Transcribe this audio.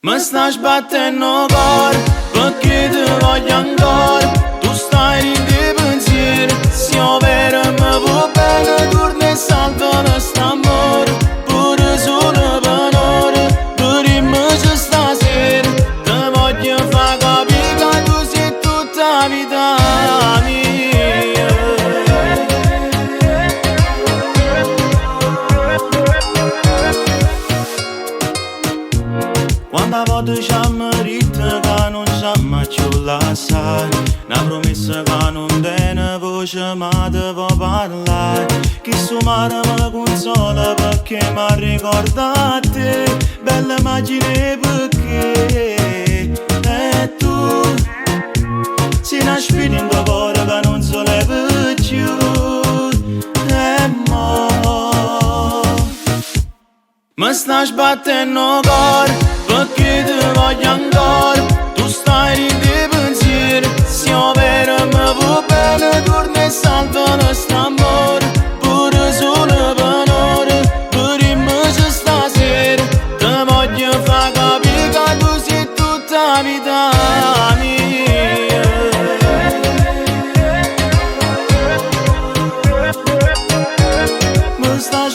Mi stai sbattendo cor, perché ti voglio ancora. Tu stai in dei pensieri, se io vero mi vuoi bene, torna e salva questo amore. Pure solo per ora, per me c'è stasera. Ti voglio far capire che tu sei tutta la vita mia. Quando volte ci ammarita che non ci mai più lasciare, una promessa che non tiene voce ma ti può parlare. Che suo mare mi consola perché mi ricorda a te, bella immagine perché e tu sei una spina in tuo cuore che non si leva più. E mo mi sta sbattendo cuore,